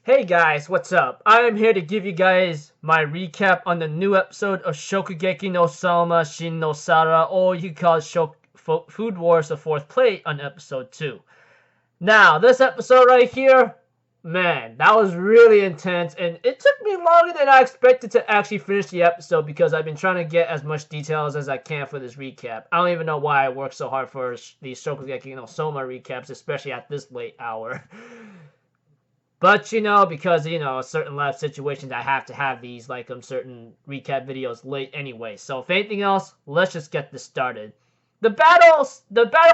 Hey guys, what's up? I am here to give you guys my recap on the new episode of Shokugeki no Souma, Shin no Sara, or you can call it Food Wars the Fourth Plate on episode 2. Now, this episode right here, man, that was really intense, and it took me longer than I expected to actually finish the episode because I've been trying to get as much details as I can for this recap. I don't even know why I worked so hard for these Shokugeki no Soma recaps, especially at this late hour. But because certain life situations, I have to have these certain recap videos late anyway. So if anything else, let's just get this started. The battle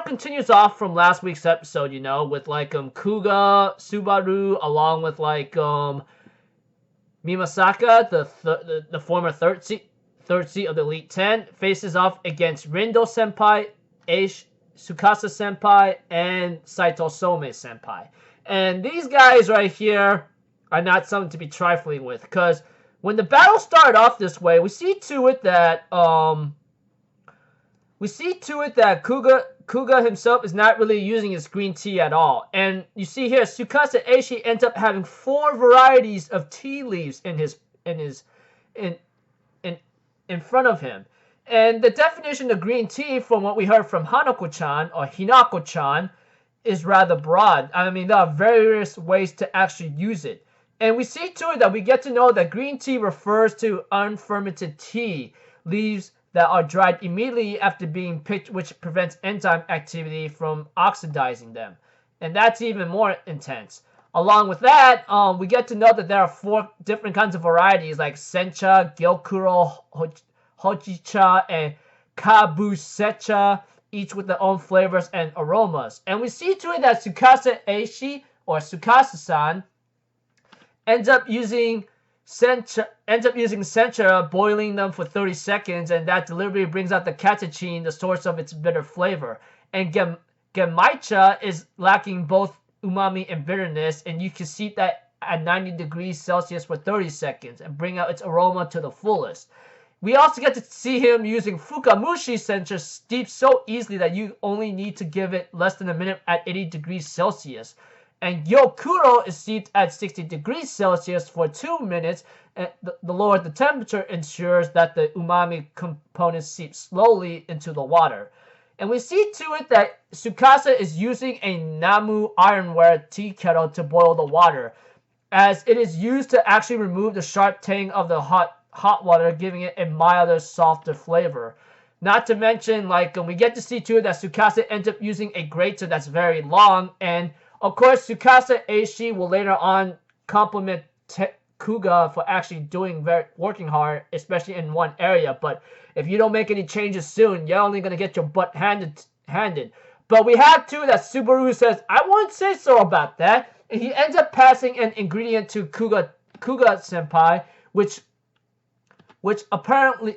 continues off from last week's episode, with Kuga, Subaru, along with Mimasaka, the former third seat of the Elite Ten, faces off against Rindo Senpai, Tsukasa Senpai, and Saito Some Senpai. And these guys right here are not something to be trifling with, because when the battle started off this way, we see to it that Kuga himself is not really using his green tea at all. And you see here, Tsukasa Eishi ends up having 4 varieties of tea leaves in front of him. And the definition of green tea, from what we heard from Hanako-chan or Hinako-chan, is rather broad. I mean, there are various ways to actually use it. And we see to it that we get to know that green tea refers to unfermented tea leaves that are dried immediately after being picked, which prevents enzyme activity from oxidizing them. And that's even more intense. Along with that, we get to know that there are 4 different kinds of varieties like Sencha, Gyokuro, Hojicha, and Kabusecha, each with their own flavors and aromas. And we see to it that Tsukasa Eishi, or Tsukasa-san, ends up using sencha, boiling them for 30 seconds, and that deliberately brings out the catechin, the source of its bitter flavor. And Gemaicha is lacking both umami and bitterness, and you can steep that at 90 degrees Celsius for 30 seconds and bring out its aroma to the fullest. We also get to see him using Fukamushi sencha, steeped so easily that you only need to give it less than a minute at 80 degrees Celsius. And Gyokuro is steeped at 60 degrees Celsius for 2 minutes, and the lower the temperature ensures that the umami components seep slowly into the water. And we see to it that Tsukasa is using a Namu ironware tea kettle to boil the water, as it is used to actually remove the sharp tang of the hot water, giving it a milder, softer flavor. Not to mention, we get to see too that Tsukasa ends up using a grater that's very long, and of course Tsukasa Eishi will later on compliment Kuga for actually working hard, especially in one area. But if you don't make any changes soon, you're only gonna get your butt handed. But we have too that Subaru says, "I won't say so about that," and he ends up passing an ingredient to Kuga Senpai, which apparently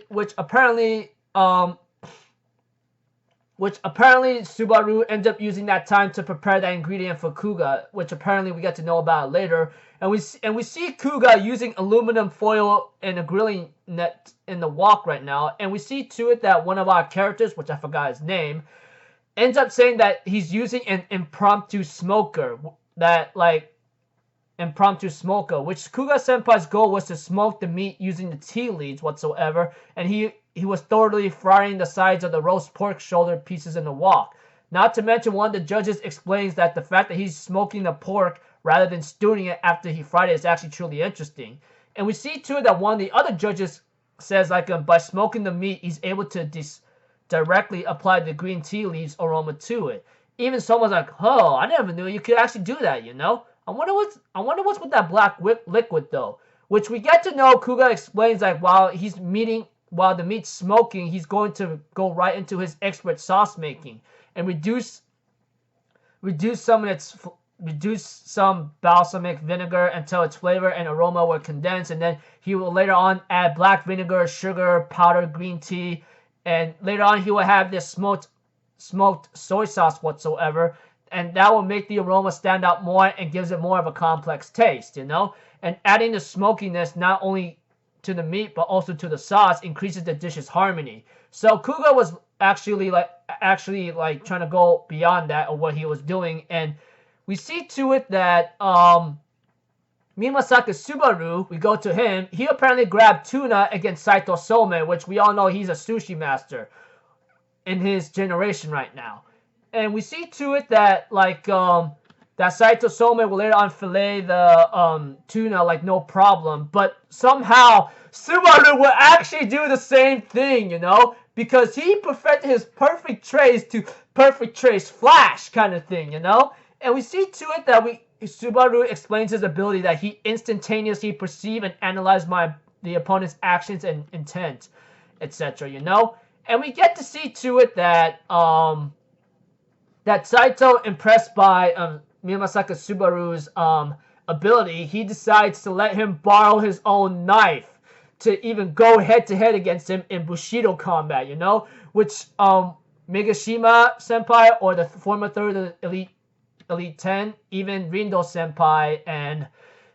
Subaru ends up using that time to prepare that ingredient for Kuga, which apparently we get to know about later. And we see Kuga using aluminum foil and a grilling net in the wok right now. And we see to it that one of our characters, which I forgot his name, ends up saying that he's using an impromptu smoker, which Kuga Senpai's goal was to smoke the meat using the tea leaves whatsoever, and he was thoroughly frying the sides of the roast pork shoulder pieces in the wok. Not to mention, one of the judges explains that the fact that he's smoking the pork rather than stewing it after he fried it is actually truly interesting. And we see too that one of the other judges says by smoking the meat, he's able to directly apply the green tea leaves aroma to it. Even someone's like, "Oh, I never knew you could actually do that, I wonder what's with that black liquid though." Which we get to know. Kuga explains while the meat's smoking, he's going to go right into his expert sauce making and reduce some balsamic vinegar until its flavor and aroma were condensed, and then he will later on add black vinegar, sugar, powdered green tea, and later on he will have this smoked soy sauce whatsoever. And that will make the aroma stand out more and gives it more of a complex taste, And adding the smokiness not only to the meat but also to the sauce increases the dish's harmony. So Kuga was actually trying to go beyond that of what he was doing, and we see to it that Mimasaka Subaru, we go to him. He apparently grabbed tuna against Saito Souma, which we all know he's a sushi master in his generation right now. And we see to it that that Saito Souma will later on fillet the tuna like no problem, but somehow Subaru will actually do the same thing, because he perfected his perfect trace to perfect trace flash kind of thing, And we see to it that Subaru explains his ability that he instantaneously perceive and analyze the opponent's actions and intent, etc. And we get to see to it that that Saito, impressed by Miyamasaka Subaru's ability, he decides to let him borrow his own knife to even go head-to-head against him in Bushido combat, which Megashima Senpai, or the former third of the Elite 10, even Rindo Senpai and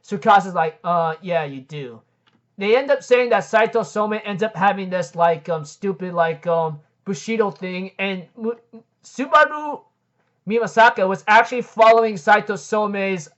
Tsukasa's like, yeah, you do. They end up saying that Saito Souma ends up having this stupid Bushido thing, and Subaru Miyamasaka was actually following Saito Somei's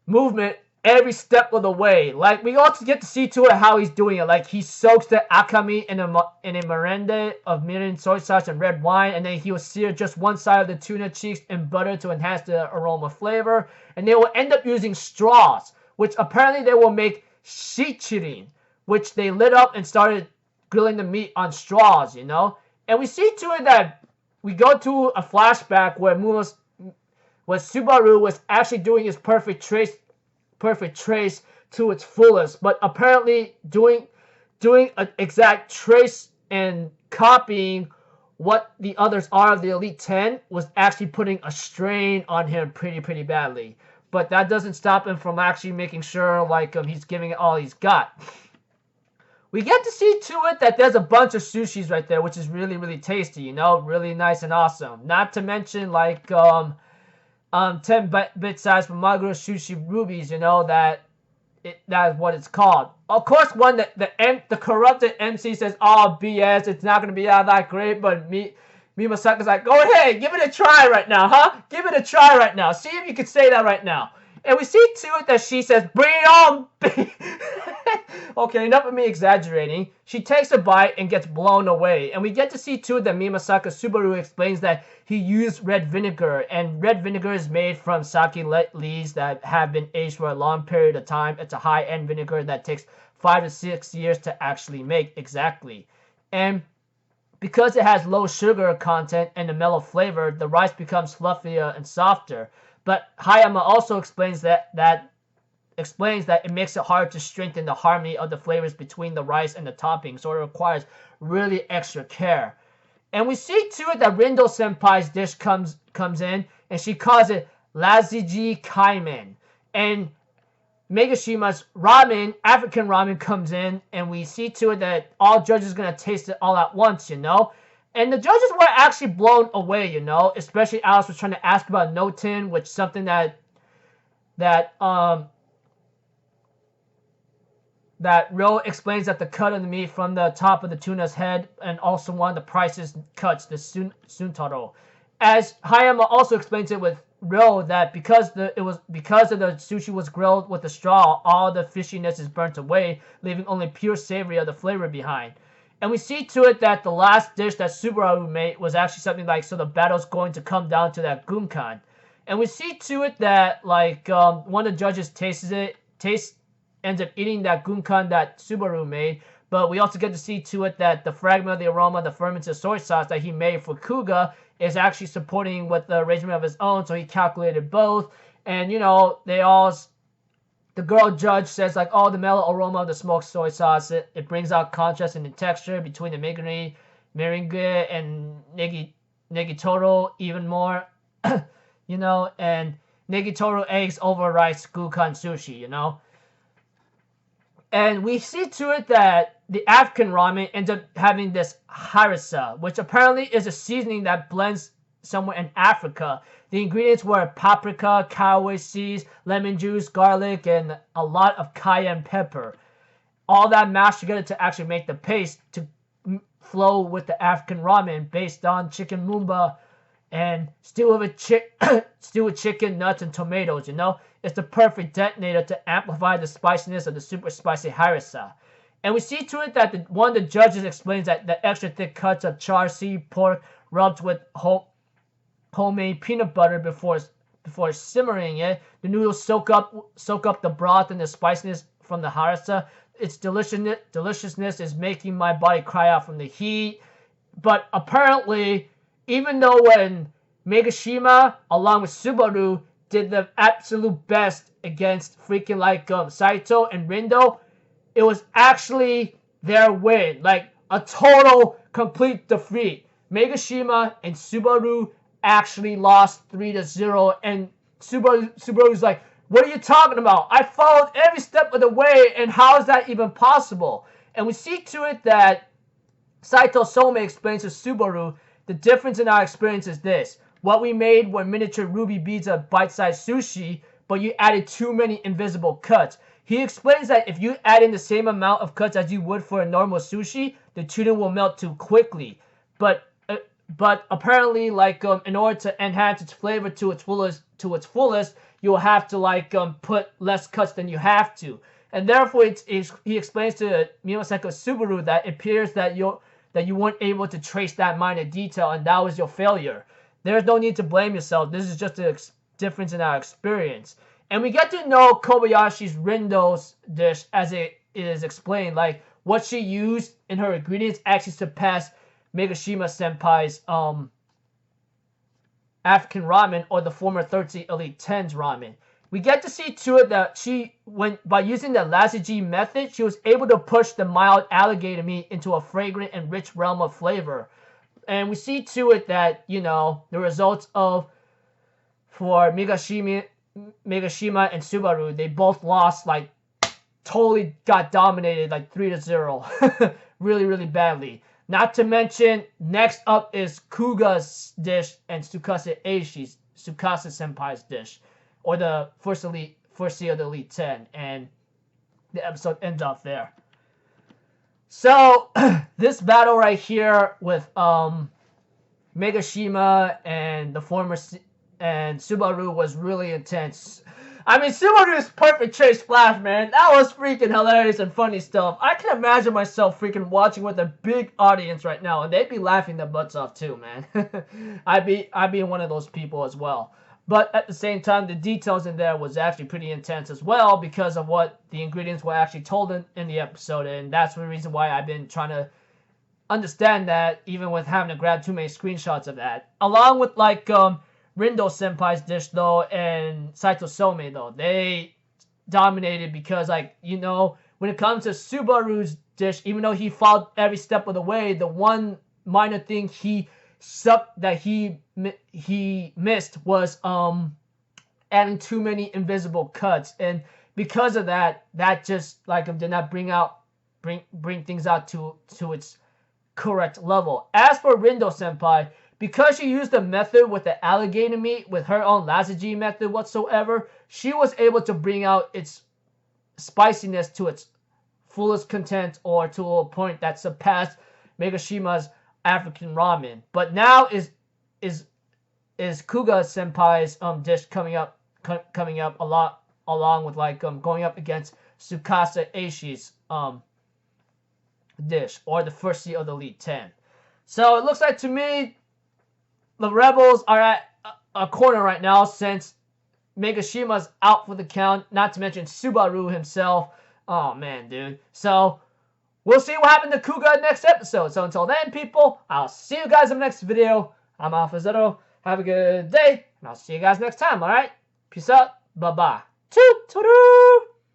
movement every step of the way. Like, we also get to see to it how he's doing it. Like, he soaks the akami in a merende of mirin soy sauce and red wine, and then he will sear just one side of the tuna cheeks in butter to enhance the aroma flavor. And they will end up using straws, which apparently they will make shichirin, which they lit up and started grilling the meat on straws, And we see to it that we go to a flashback where Subaru was actually doing his perfect trace to its fullest, but apparently doing an exact trace and copying what the others are of the Elite 10 was actually putting a strain on him pretty badly. But that doesn't stop him from actually making sure he's giving it all he's got. We get to see to it that there's a bunch of sushis right there, which is really tasty, really nice and awesome. Not to mention 10-bit size for Maguro Sushi Rubies, that is what it's called. Of course, when the corrupted MC says, "Oh, BS, it's not gonna be all that great," but Mimasaka's like, "Go ahead, give it a try right now, huh? Give it a try right now. See if you can say that right now." And we see to it that she says, "Bring it on!" Okay, enough of me exaggerating. She takes a bite and gets blown away. And we get to see to it that Miyamasaka Subaru explains that he used red vinegar. And red vinegar is made from sake leaves that have been aged for a long period of time. It's a high-end vinegar that takes 5 to 6 years to actually make exactly. And because it has low sugar content and a mellow flavor, the rice becomes fluffier and softer. But Hayama also explains that it makes it hard to strengthen the harmony of the flavors between the rice and the topping, so it requires really extra care. And we see to it that Rindo Senpai's dish comes in, and she calls it Laziji Kaimen. And Megashima's ramen, African ramen, comes in, and we see to it that all judges are going to taste it all at once, And the judges were actually blown away, Especially Alice was trying to ask about Noten, which is something that Ryo explains that the cut of the meat from the top of the tuna's head, and also one of the prices cuts, the suntaro. As Hayama also explains it with Ryo, that because of the sushi was grilled with a straw, all the fishiness is burnt away, leaving only pure savory of the flavor behind. And we see to it that the last dish that Subaru made was actually something so the battle's going to come down to that gunkan. And we see to it that one of the judges ends up eating that gunkan that Subaru made, but we also get to see to it that the fragment of the aroma, the fermented soy sauce that he made for Kuga, is actually supporting with the arrangement of his own, so he calculated both. And the girl judge says the mellow aroma of the smoked soy sauce, it brings out contrast in the texture between the meringue and negitoro even more, and negitoro eggs over rice gunkan sushi, And we see to it that the African ramen ends up having this harissa, which apparently is a seasoning that blends somewhere in Africa. The ingredients were paprika, caraway seeds, lemon juice, garlic, and a lot of cayenne pepper. All that mashed together to actually make the paste to flow with the African ramen based on chicken mumba and stew with stew with chicken, nuts, and tomatoes. You know, it's the perfect detonator to amplify the spiciness of the super spicy harissa. And we see to it that one of the judges explains that the extra thick cuts of char siu pork rubbed with homemade peanut butter before simmering it, the noodles soak up the broth and the spiciness from the harissa. Its deliciousness is making my body cry out from the heat. But apparently, even though when Megashima along with Subaru did the absolute best against freaking like Saito and Rindo, it was actually their win, like a total complete defeat. Megashima and Subaru actually lost 3-0, and Subaru's like, what are you talking about? I followed every step of the way, and how is that even possible? And we see to it that Saito Souma explains to Subaru, the difference in our experience is this. What we made were miniature ruby beads of bite-sized sushi, but you added too many invisible cuts. He explains that if you add in the same amount of cuts as you would for a normal sushi, the tuna will melt too quickly. But apparently, like in order to enhance its flavor to its fullest, you will have to put less cuts than you have to. And therefore, he explains to Miyoseko Subaru that it appears that you weren't able to trace that minor detail, and that was your failure. There's no need to blame yourself. This is just a difference in our experience. And we get to know Kobayashi's Rindo's dish as it is explained. Like, what she used in her ingredients actually surpassed Megashima Senpai's African ramen, or the former 30 Elite 10's ramen. We get to see to it that by using the Lazaji method, she was able to push the mild alligator meat into a fragrant and rich realm of flavor. And we see to it that, you know, the results for Megashima and Subaru, they both lost, like, totally got dominated, like 3-0. really, really badly. Not to mention, next up is Kuga's dish and Tsukasa Eishi's, Tsukasa Senpai's dish, or the first seed of the Elite 10, and the episode ends off there. So, this battle right here with Megashima and the former and Subaru was really intense. I mean, Subaru's perfect chase splash, man. That was freaking hilarious and funny stuff. I can imagine myself freaking watching with a big audience right now, and they'd be laughing their butts off too, man. I'd be one of those people as well. But at the same time, the details in there was actually pretty intense as well because of what the ingredients were actually told in the episode, and that's the reason why I've been trying to understand that, even with having to grab too many screenshots of that. Along with like Rindo Senpai's dish though, and Saito Souma though, they dominated because, like, you know, when it comes to Subaru's dish, even though he followed every step of the way, the one minor thing he missed was adding too many invisible cuts, and because of that just like did not bring things out to its correct level. As for Rindo Senpai, because she used the method with the alligator meat with her own Lazaji method whatsoever, she was able to bring out its spiciness to its fullest content, or to a point that surpassed Megashima's African ramen. But now is Kuga Senpai's dish coming up a lot, along with like going up against Tsukasa Eishi's dish, or the first seed of the Elite 10. So it looks like to me the Rebels are at a corner right now, since Megashima's out for the count, not to mention Subaru himself. Oh man, dude. So we'll see what happened to Kuga next episode. So until then, people, I'll see you guys in the next video. I'm Alpha Zero. Have a good day, and I'll see you guys next time, alright? Peace out. Bye-bye. Toot-toot-toot.